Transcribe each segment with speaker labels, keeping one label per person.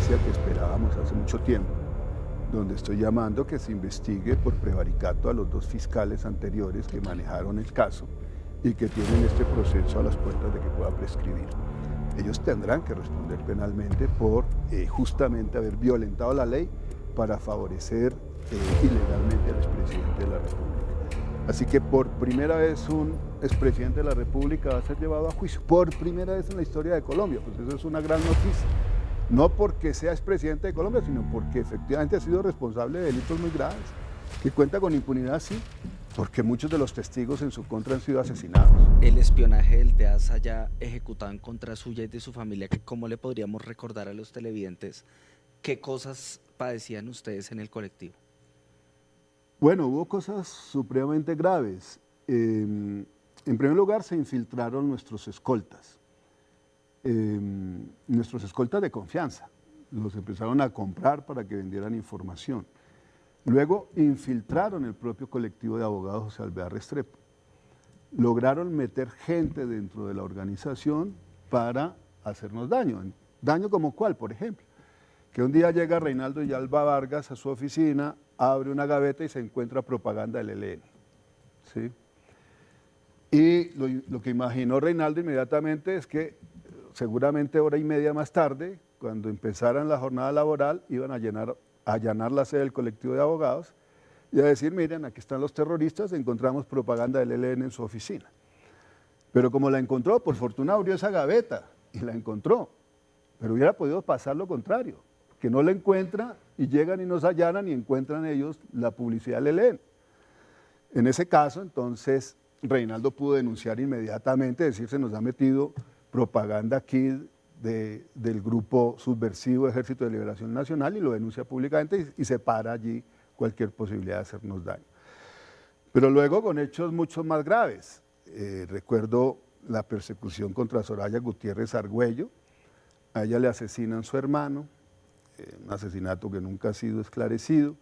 Speaker 1: sentencia que esperábamos hace mucho tiempo, donde estoy llamando que se investigue por prevaricato a los 2 fiscales anteriores que manejaron el caso y que tienen este proceso a las puertas de que pueda prescribir. Ellos tendrán que responder penalmente por justamente haber violentado la ley para favorecer ilegalmente al expresidente de la República. Así que por primera vez un expresidente de la República va a ser llevado a juicio, por primera vez en la historia de Colombia, pues eso es una gran noticia. No porque sea expresidente de Colombia, sino porque efectivamente ha sido responsable de delitos muy graves, que cuenta con impunidad, sí, porque muchos de los testigos en su contra han sido asesinados.
Speaker 2: El espionaje del DEAS haya ejecutado en contra suya y de su familia, ¿cómo le podríamos recordar a los televidentes qué cosas padecían ustedes en el colectivo?
Speaker 1: Bueno, hubo cosas supremamente graves. En primer lugar, se infiltraron nuestros escoltas de confianza. Los empezaron a comprar para que vendieran información. Luego infiltraron el propio colectivo de abogados José Alvear Restrepo. Lograron meter gente dentro de la organización para hacernos daño. ¿Daño como cuál, por ejemplo? Que un día llega Reinaldo Villalba Vargas a su oficina, abre una gaveta y se encuentra propaganda del ELN. ¿Sí? Y lo que imaginó Reinaldo inmediatamente es que seguramente hora y media más tarde, cuando empezaran la jornada laboral, iban a allanar la sede del colectivo de abogados y a decir, miren, aquí están los terroristas, encontramos propaganda del ELN en su oficina. Pero como la encontró, por fortuna abrió esa gaveta y la encontró, pero hubiera podido pasar lo contrario, que no la encuentra y llegan y nos allanan y encuentran ellos la publicidad del ELN. En ese caso, entonces, Reinaldo pudo denunciar inmediatamente, decir, se nos ha metido propaganda aquí del grupo subversivo Ejército de Liberación Nacional, y lo denuncia públicamente y se para allí cualquier posibilidad de hacernos daño. Pero luego con hechos mucho más graves. Recuerdo la persecución contra Soraya Gutiérrez Argüello. A ella le asesinan su hermano, un asesinato que nunca ha sido esclarecido.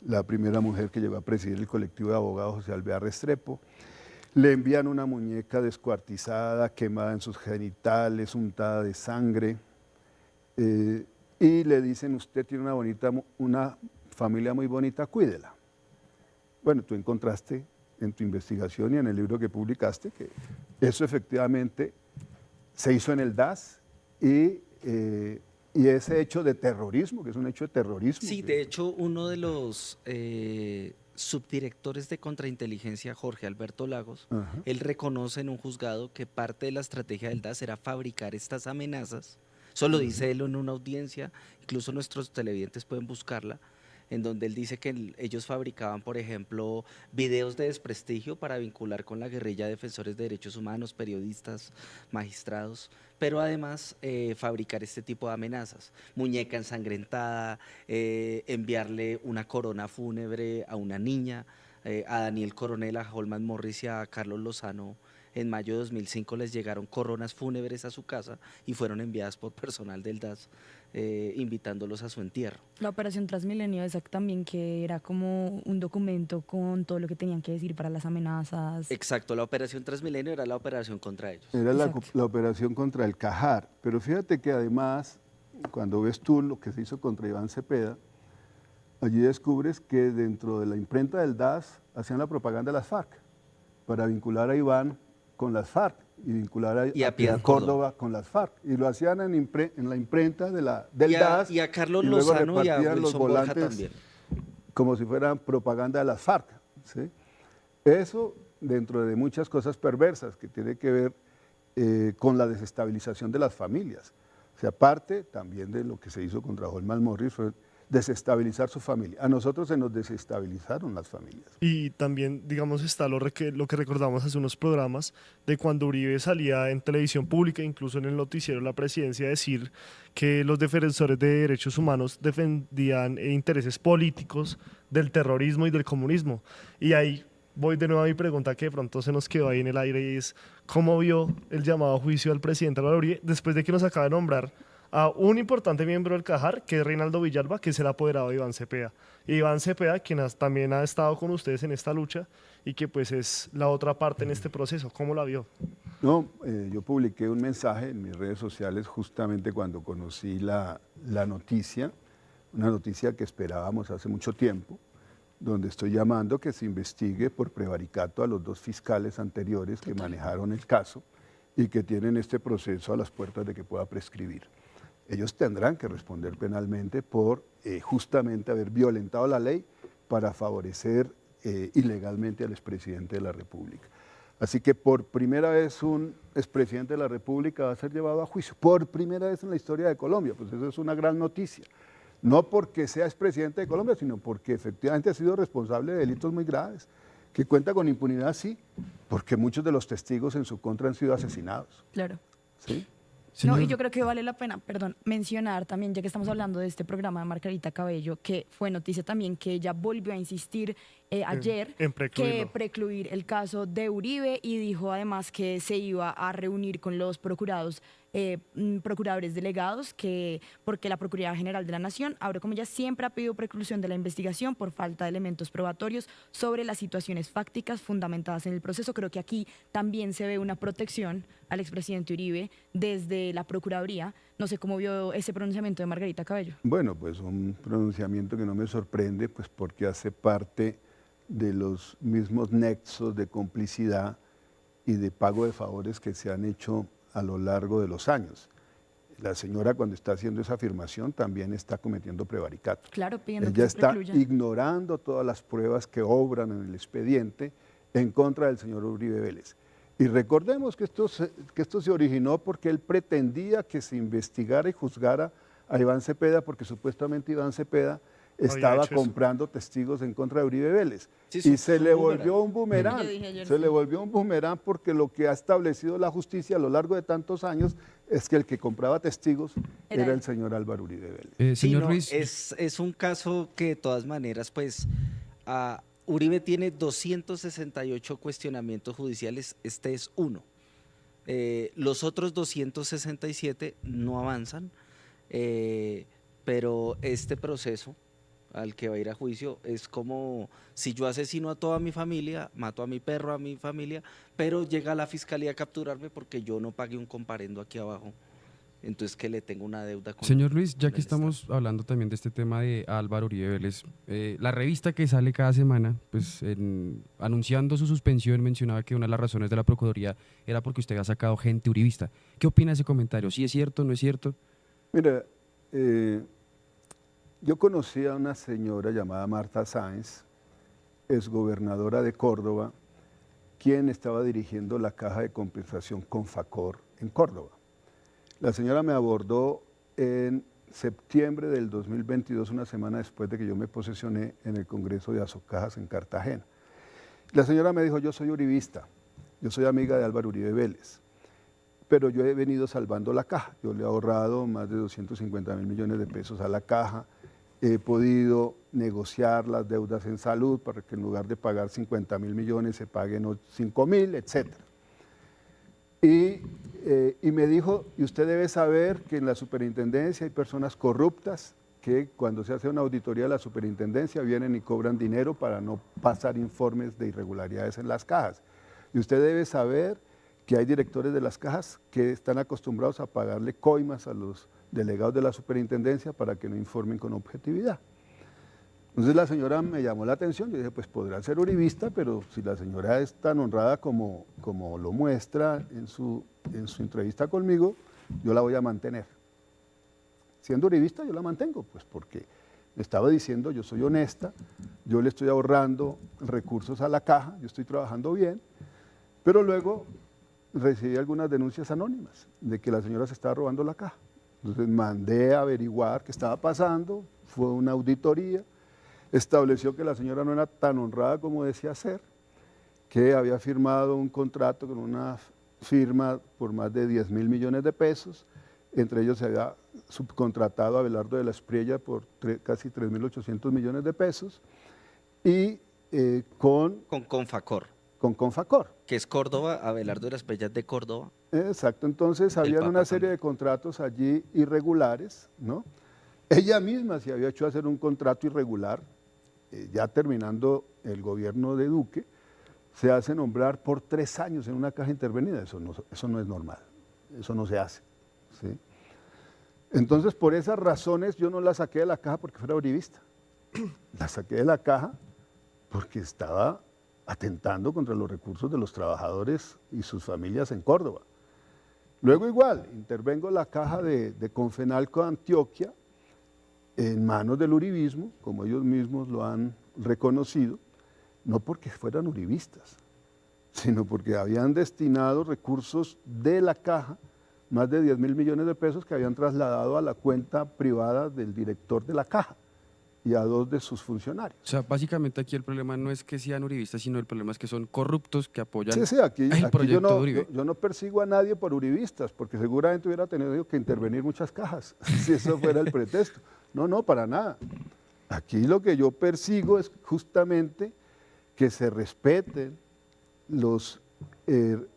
Speaker 1: La primera mujer que llegó a presidir el colectivo de abogados, José Alvear Restrepo. Le envían una muñeca descuartizada, quemada en sus genitales, untada de sangre, y le dicen, usted tiene una familia muy bonita, cuídela. Bueno, tú encontraste en tu investigación y en el libro que publicaste que eso efectivamente se hizo en el DAS y ese hecho de terrorismo, que es un hecho de terrorismo.
Speaker 2: Sí, de hecho, uno de los subdirectores de contrainteligencia, Jorge Alberto Lagos, él reconoce en un juzgado que parte de la estrategia del DAS era fabricar estas amenazas. Eso lo dice él en una audiencia, incluso nuestros televidentes pueden buscarla, en donde él dice que ellos fabricaban, por ejemplo, videos de desprestigio para vincular con la guerrilla de defensores de derechos humanos, periodistas, magistrados, pero además fabricar este tipo de amenazas, muñeca ensangrentada, enviarle una corona fúnebre a una niña, a Daniel Coronel, a Holman Morris y a Carlos Lozano. En mayo de 2005 les llegaron coronas fúnebres a su casa y fueron enviadas por personal del DAS, invitándolos a su entierro.
Speaker 3: La operación Transmilenio, esa también, que era como un documento con todo lo que tenían que decir para las amenazas.
Speaker 2: Exacto, la operación Transmilenio era la operación contra ellos.
Speaker 1: Era la operación contra el Cajar, pero fíjate que además, cuando ves tú lo que se hizo contra Iván Cepeda, allí descubres que dentro de la imprenta del DAS hacían la propaganda de las FARC para vincular a Iván con las FARC y vincular a Piedad Córdoba con las FARC. Y lo hacían en la imprenta del DAS.
Speaker 2: Y a Carlos Lozano y a Wilson Borja también.
Speaker 1: Como si fueran propaganda de las FARC. ¿Sí? Eso dentro de muchas cosas perversas que tiene que ver con la desestabilización de las familias. O sea, parte también de lo que se hizo contra Holman Morris fue desestabilizar su familia. A nosotros se nos desestabilizaron las familias.
Speaker 4: Y también, digamos, está lo que recordamos hace unos programas de cuando Uribe salía en televisión pública, incluso en el noticiero de la presidencia, decir que los defensores de derechos humanos defendían intereses políticos del terrorismo y del comunismo. Y ahí voy de nuevo a mi pregunta que de pronto se nos quedó ahí en el aire, y es ¿cómo vio el llamado a juicio al presidente Álvaro Uribe después de que nos acaba de nombrar a un importante miembro del Cajar, que es Reinaldo Villalba, que es el apoderado de Iván Cepeda? Y Iván Cepeda, quien también ha estado con ustedes en esta lucha y que pues es la otra parte en este proceso. ¿Cómo la vio?
Speaker 1: No, yo publiqué un mensaje en mis redes sociales justamente cuando conocí la la noticia, una noticia que esperábamos hace mucho tiempo, donde estoy llamando que se investigue por prevaricato a los 2 fiscales anteriores que manejaron el caso y que tienen este proceso a las puertas de que pueda prescribir. Ellos tendrán que responder penalmente por justamente haber violentado la ley para favorecer ilegalmente al expresidente de la República. Así que por primera vez un expresidente de la República va a ser llevado a juicio, por primera vez en la historia de Colombia, pues eso es una gran noticia. No porque sea expresidente de Colombia, sino porque efectivamente ha sido responsable de delitos muy graves, que cuenta con impunidad, sí, porque muchos de los testigos en su contra han sido asesinados.
Speaker 3: Claro.
Speaker 1: ¿Sí?
Speaker 3: No, y yo creo que vale la pena, perdón, mencionar también, ya que estamos hablando de este programa de Margarita Cabello, que fue noticia también que ella volvió a insistir ayer
Speaker 4: en
Speaker 3: que precluir el caso de Uribe, y dijo además que se iba a reunir con los procuradores delegados, porque la Procuraduría General de la Nación, abro comillas, siempre ha pedido preclusión de la investigación por falta de elementos probatorios sobre las situaciones fácticas fundamentadas en el proceso. Creo que aquí también se ve una protección al expresidente Uribe desde la Procuraduría. No sé cómo vio ese pronunciamiento de Margarita Cabello.
Speaker 1: Bueno, pues un pronunciamiento que no me sorprende, pues porque hace parte de los mismos nexos de complicidad y de pago de favores que se han hecho a lo largo de los años. La señora, cuando está haciendo esa afirmación, también está cometiendo prevaricato.
Speaker 3: Claro, pidiendo
Speaker 1: Ella
Speaker 3: que se
Speaker 1: está
Speaker 3: precluya.
Speaker 1: ignorando todas las pruebas que obran en el expediente en contra del señor Uribe Vélez. Y recordemos que esto se originó porque él pretendía que se investigara y juzgara a Iván Cepeda, porque supuestamente Iván Cepeda estaba comprando testigos en contra de Uribe Vélez.
Speaker 2: Sí,
Speaker 1: y se le volvió un boomerang.
Speaker 3: Yo dije ayer,
Speaker 1: Se
Speaker 3: sí.
Speaker 1: le volvió un boomerang porque lo que ha establecido la justicia a lo largo de tantos años es que el que compraba testigos
Speaker 3: Era
Speaker 1: era
Speaker 3: él.
Speaker 1: el señor Álvaro Uribe Vélez.
Speaker 2: Sí,
Speaker 5: Señor
Speaker 2: no,
Speaker 5: Ruiz,
Speaker 2: es un caso que de todas maneras, pues, Uribe tiene 268 cuestionamientos judiciales, este es uno. Los otros 267 no avanzan, pero este proceso al que va a ir a juicio es como si yo asesino a toda mi familia, mato a mi perro, a mi familia, pero llega la fiscalía a capturarme porque yo no pagué un comparendo aquí abajo. Entonces que le tengo una deuda con
Speaker 5: señor Luis, ya
Speaker 2: con
Speaker 5: que
Speaker 2: el Estado.
Speaker 5: estamos hablando también de este tema de Álvaro Uribe Vélez, la revista que sale cada semana, pues anunciando su suspensión, mencionaba que una de las razones de la Procuraduría era porque usted ha sacado gente uribista. ¿Qué opina de ese comentario? ¿Sí es cierto, no es cierto?
Speaker 1: Mira, yo conocí a una señora llamada Marta Sáenz, exgobernadora de Córdoba, quien estaba dirigiendo la caja de compensación Confacor en Córdoba. La señora me abordó en septiembre del 2022, una semana después de que yo me posesioné en el Congreso de Azocajas en Cartagena. La señora me dijo, yo soy uribista, yo soy amiga de Álvaro Uribe Vélez, pero yo he venido salvando la caja. Yo le he ahorrado más de 250.000 millones de pesos a la caja, he podido negociar las deudas en salud para que en lugar de pagar 50.000 millones se paguen 5.000, etcétera. Y me dijo, y usted debe saber que en la superintendencia hay personas corruptas que cuando se hace una auditoría de la superintendencia vienen y cobran dinero para no pasar informes de irregularidades en las cajas. Y usted debe saber que hay directores de las cajas que están acostumbrados a pagarle coimas a los delegados de la superintendencia para que no informen con objetividad. Entonces la señora me llamó la atención, yo dije, pues podrá ser uribista, pero si la señora es tan honrada como lo muestra en su entrevista conmigo, yo la voy a mantener. Siendo uribista yo la mantengo, pues porque me estaba diciendo, yo soy honesta, yo le estoy ahorrando recursos a la caja, yo estoy trabajando bien, pero luego recibí algunas denuncias anónimas de que la señora se estaba robando la caja. Entonces mandé a averiguar qué estaba pasando, fue una auditoría, estableció que la señora no era tan honrada como decía ser, que había firmado un contrato con una firma por más de 10.000 millones de pesos, entre ellos se había subcontratado a Abelardo de la Espriella por casi 3.800 millones de pesos, y con
Speaker 2: Confacor,
Speaker 1: Confacor.
Speaker 2: que es Córdoba, Abelardo de las Pellas de Córdoba.
Speaker 1: Exacto, entonces había
Speaker 2: Papa
Speaker 1: una serie
Speaker 2: también.
Speaker 1: de contratos allí irregulares, ¿no? Ella misma se había hecho hacer un contrato irregular, ya terminando el gobierno de Duque, se hace nombrar por 3 años en una caja intervenida, eso no es normal, eso no se hace, ¿sí? Entonces, por esas razones, yo no la saqué de la caja porque fuera uribista. La saqué de la caja porque estaba atentando contra los recursos de los trabajadores y sus familias en Córdoba. Luego igual, intervengo la caja de Confenalco Antioquia en manos del uribismo, como ellos mismos lo han reconocido, no porque fueran uribistas, sino porque habían destinado recursos de la caja, más de 10.000 millones de pesos que habían trasladado a la cuenta privada del director de la caja y a 2 de sus funcionarios.
Speaker 5: O sea, básicamente aquí el problema no es que sean uribistas, sino el problema es que son corruptos que apoyan
Speaker 1: Sí, aquí
Speaker 5: el proyecto
Speaker 1: yo
Speaker 5: Uribe.
Speaker 1: yo no persigo a nadie por uribistas, porque seguramente hubiera tenido que intervenir muchas cajas, si eso fuera el pretexto. No, para nada. Aquí lo que yo persigo es justamente que se respeten los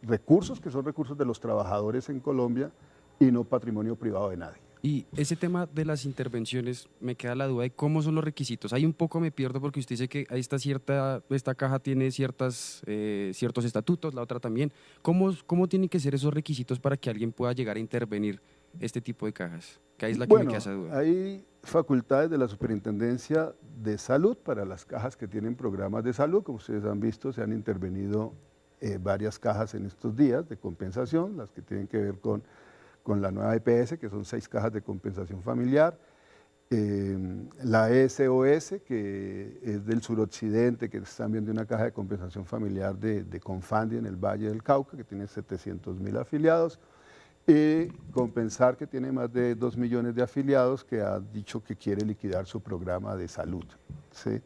Speaker 1: recursos que son recursos de los trabajadores en Colombia y no patrimonio privado de nadie.
Speaker 5: Y ese tema de las intervenciones, me queda la duda de cómo son los requisitos. Ahí un poco me pierdo porque usted dice que esta caja tiene ciertos estatutos, la otra también. ¿Cómo tienen que ser esos requisitos para que alguien pueda llegar a intervenir este tipo de cajas? Que ahí es la que me queda esa duda.
Speaker 1: Hay facultades de la Superintendencia de Salud para las cajas que tienen programas de salud. Como ustedes han visto, se han intervenido varias cajas en estos días de compensación, las que tienen que ver con la nueva EPS, que son 6 cajas de compensación familiar, la SOS, que es del suroccidente, que están viendo una caja de compensación familiar de Confandi en el Valle del Cauca, que tiene 700.000 afiliados, y Compensar, que tiene más de 2 millones de afiliados, que ha dicho que quiere liquidar su programa de salud. ¿Sí?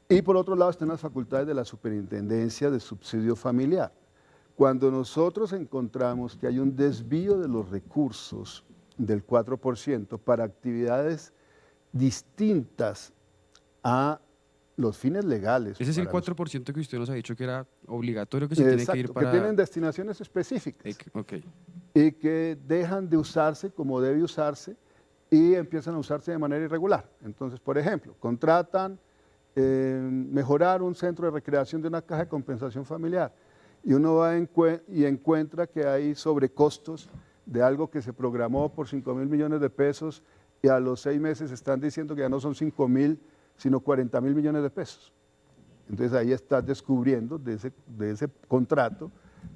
Speaker 1: Y por otro lado están las facultades de la Superintendencia de Subsidio Familiar. Cuando nosotros encontramos que hay un desvío de los recursos del 4% para actividades distintas a los fines legales.
Speaker 5: Ese es el 4% que usted nos ha dicho que era obligatorio que se tiene que ir para...
Speaker 1: que tienen destinaciones específicas
Speaker 5: Okay.
Speaker 1: y que dejan de usarse como debe usarse y empiezan a usarse de manera irregular. Entonces, por ejemplo, contratan mejorar un centro de recreación de una caja de compensación familiar y uno va y encuentra que hay sobrecostos de algo que se programó por 5.000 millones de pesos y a los 6 meses están diciendo que ya no son 5.000, sino 40.000 millones de pesos. Entonces ahí estás descubriendo de ese contrato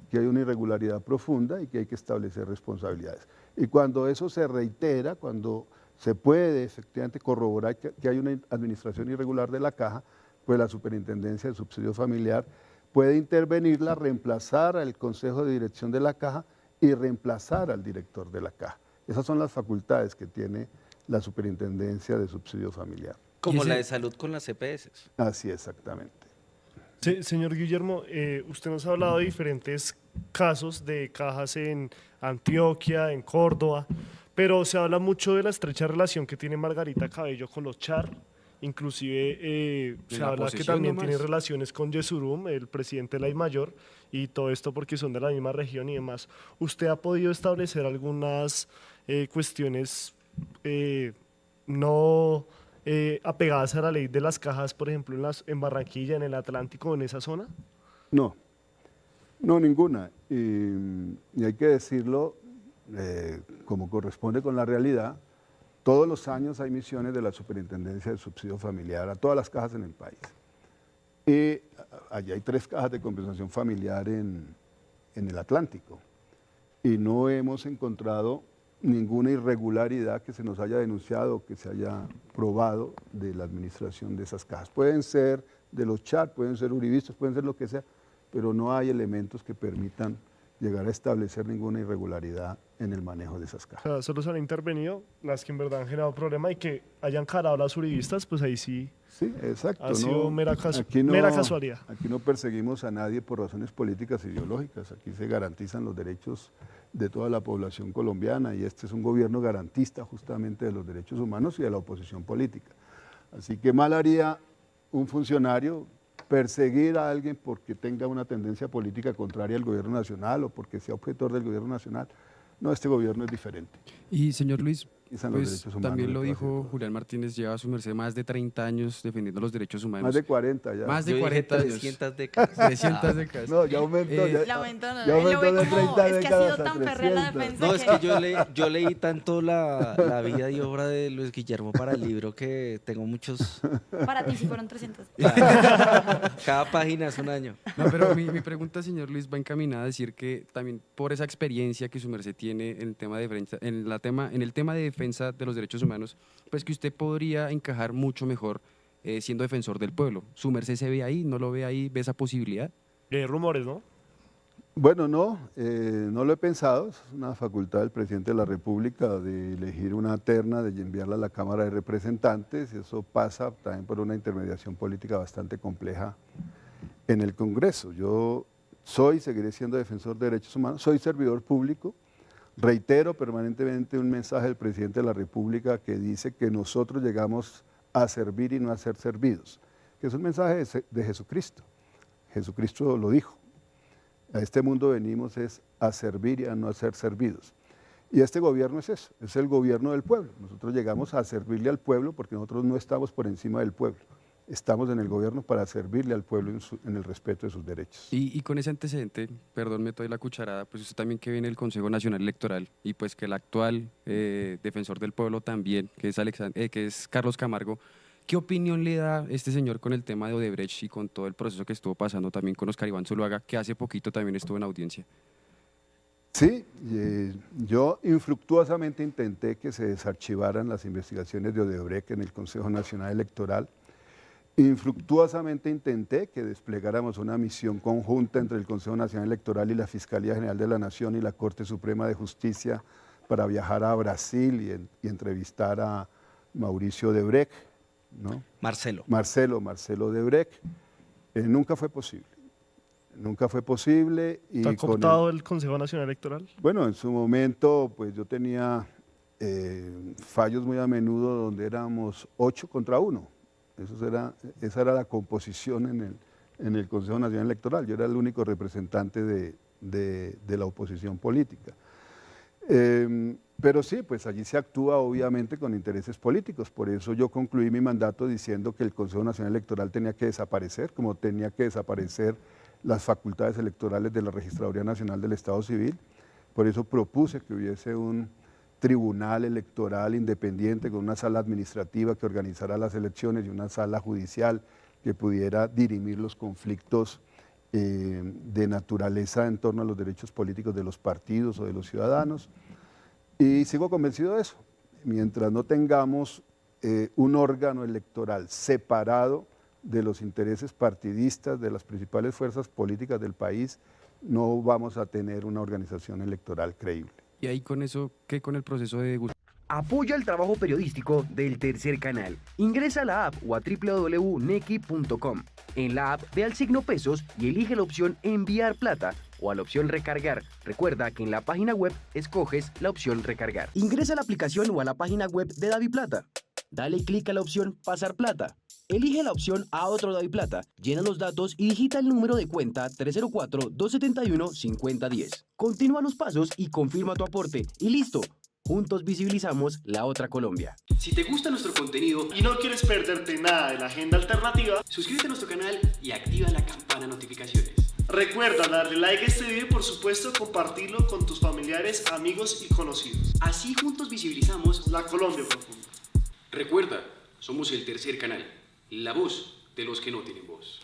Speaker 1: que hay una irregularidad profunda y que hay que establecer responsabilidades. Y cuando eso se reitera, cuando se puede efectivamente corroborar que hay una administración irregular de la caja, pues la Superintendencia de Subsidio Familiar puede intervenirla, reemplazar al Consejo de Dirección de la caja y reemplazar al director de la caja. Esas son las facultades que tiene la Superintendencia de Subsidio Familiar.
Speaker 2: Como la de salud con las EPS.
Speaker 1: Así exactamente.
Speaker 4: Sí, señor Guillermo, usted nos ha hablado de diferentes casos de cajas en Antioquia, en Córdoba, pero se habla mucho de la estrecha relación que tiene Margarita Cabello con los Char, inclusive se habla que también tiene relaciones con Yesurum, el presidente de la I-Mayor, y todo esto porque son de la misma región y demás. ¿Usted ha podido establecer algunas cuestiones no apegadas a la ley de las cajas, por ejemplo, en Barranquilla, en el Atlántico, en esa zona?
Speaker 1: No, ninguna. Y hay que decirlo como corresponde con la realidad. Todos los años hay misiones de la Superintendencia de Subsidio Familiar a todas las cajas en el país. Y allí hay 3 cajas de compensación familiar en el Atlántico. Y no hemos encontrado ninguna irregularidad que se nos haya denunciado o que se haya probado de la administración de esas cajas. Pueden ser de los Char, pueden ser uribistas, pueden ser lo que sea, pero no hay elementos que permitan llegar a establecer ninguna irregularidad en el manejo de esas cajas.
Speaker 4: O sea, solo se han intervenido las que en verdad han generado problema y que hayan carado a las uribistas, pues ahí sí.
Speaker 1: Sí, exacto.
Speaker 4: Ha sido mera casualidad.
Speaker 1: Aquí no perseguimos a nadie por razones políticas e ideológicas. Aquí se garantizan los derechos de toda la población colombiana y este es un gobierno garantista justamente de los derechos humanos y de la oposición política. Así que mal haría un funcionario perseguir a alguien porque tenga una tendencia política contraria al gobierno nacional o porque sea objetor del gobierno nacional. No, este gobierno es diferente.
Speaker 5: Y señor Luis,
Speaker 1: garantizan los
Speaker 5: Pues
Speaker 1: derechos humanos.
Speaker 5: también
Speaker 1: de
Speaker 5: lo
Speaker 1: todas y
Speaker 5: dijo
Speaker 1: todos.
Speaker 5: Julián Martínez, lleva a su merced más de 30 años defendiendo los derechos humanos.
Speaker 1: Más de 40 ya.
Speaker 5: Más
Speaker 2: Yo
Speaker 5: de
Speaker 2: dije
Speaker 5: 40 años.
Speaker 2: 300 décadas.
Speaker 5: 300 décadas.
Speaker 1: No, ya aumentó.
Speaker 3: La aumentó, no,
Speaker 1: ya
Speaker 3: él lo
Speaker 1: aumentó
Speaker 3: ve
Speaker 1: de
Speaker 3: como,
Speaker 1: 30
Speaker 3: es que ha
Speaker 1: décadas
Speaker 3: sido
Speaker 1: a
Speaker 3: tan férrea la
Speaker 1: 300.
Speaker 3: defensa
Speaker 2: No, es que yo leí tanto la vida y obra de Luis Guillermo para el libro que tengo muchos...
Speaker 3: Para ti sí fueron 300.
Speaker 2: Cada página es un año.
Speaker 5: No, pero mi pregunta, señor Luis, va encaminada a decir que también por esa experiencia que su merced tiene en el tema de defensa, en el tema de defensa de los derechos humanos, pues que usted podría encajar mucho mejor siendo defensor del pueblo. ¿Su merced se ve ahí? ¿No lo ve ahí? ¿Ve esa posibilidad?
Speaker 4: Hay rumores, ¿no?
Speaker 1: Bueno, no lo he pensado. Es una facultad del presidente de la República de elegir una terna, de enviarla a la Cámara de Representantes. Eso pasa también por una intermediación política bastante compleja en el Congreso. Yo seguiré siendo defensor de derechos humanos, soy servidor público. Reitero permanentemente un mensaje del presidente de la República que dice que nosotros llegamos a servir y no a ser servidos, que es un mensaje de Jesucristo. Jesucristo lo dijo. A este mundo venimos es a servir y a no a ser servidos. Y este gobierno es eso, es el gobierno del pueblo. Nosotros llegamos a servirle al pueblo porque nosotros no estamos por encima del pueblo. Estamos en el gobierno para servirle al pueblo en el respeto de sus derechos.
Speaker 5: Y con ese antecedente, perdón, me doy la cucharada, pues usted también que viene del Consejo Nacional Electoral y pues que el actual defensor del pueblo también, que es Carlos Camargo, ¿qué opinión le da este señor con el tema de Odebrecht y con todo el proceso que estuvo pasando también con Oscar Iván Zuluaga, que hace poquito también estuvo en audiencia?
Speaker 1: Sí, yo infructuosamente intenté que se desarchivaran las investigaciones de Odebrecht en el Consejo Nacional Electoral. Infructuosamente intenté que desplegáramos una misión conjunta entre el Consejo Nacional Electoral y la Fiscalía General de la Nación y la Corte Suprema de Justicia para viajar a Brasil y entrevistar a Mauricio Odebrecht, ¿no? Marcelo Odebrecht. Nunca fue posible. Nunca fue posible. Y
Speaker 4: ¿Está cooptado el Consejo Nacional Electoral?
Speaker 1: Bueno, en su momento, pues yo tenía fallos muy a menudo donde éramos 8 contra 1. Esa era la composición en el Consejo Nacional Electoral. Yo era el único representante de la oposición política. Pero sí, pues allí se actúa obviamente con intereses políticos. Por eso yo concluí mi mandato diciendo que el Consejo Nacional Electoral tenía que desaparecer, como tenía que desaparecer las facultades electorales de la Registraduría Nacional del Estado Civil. Por eso propuse que hubiese un tribunal electoral independiente con una sala administrativa que organizara las elecciones y una sala judicial que pudiera dirimir los conflictos de naturaleza en torno a los derechos políticos de los partidos o de los ciudadanos. Y sigo convencido de eso. Mientras no tengamos un órgano electoral separado de los intereses partidistas de las principales fuerzas políticas del país, no vamos a tener una organización electoral creíble.
Speaker 5: Y ahí con eso, ¿qué con el proceso de
Speaker 6: Apoya el trabajo periodístico del Tercer Canal. Ingresa a la app o a www.nequi.com. En la app ve al signo pesos y elige la opción enviar plata o a la opción recargar. Recuerda que en la página web escoges la opción recargar. Ingresa a la aplicación o a la página web de DaviPlata. Dale clic a la opción pasar plata. Elige la opción a otro DaviPlata, llena los datos y digita el número de cuenta 304-271-5010. Continúa los pasos y confirma tu aporte y listo. Juntos visibilizamos la otra Colombia.
Speaker 7: Si te gusta nuestro contenido y no quieres perderte nada de la agenda alternativa,
Speaker 6: Suscríbete a nuestro canal y activa la campana de notificaciones.
Speaker 7: recuerda darle like a este video y por supuesto compartirlo con tus familiares, amigos y conocidos.
Speaker 6: Así juntos visibilizamos
Speaker 7: La Colombia profunda.
Speaker 6: Recuerda, somos el Tercer Canal, la voz de los que no tienen voz.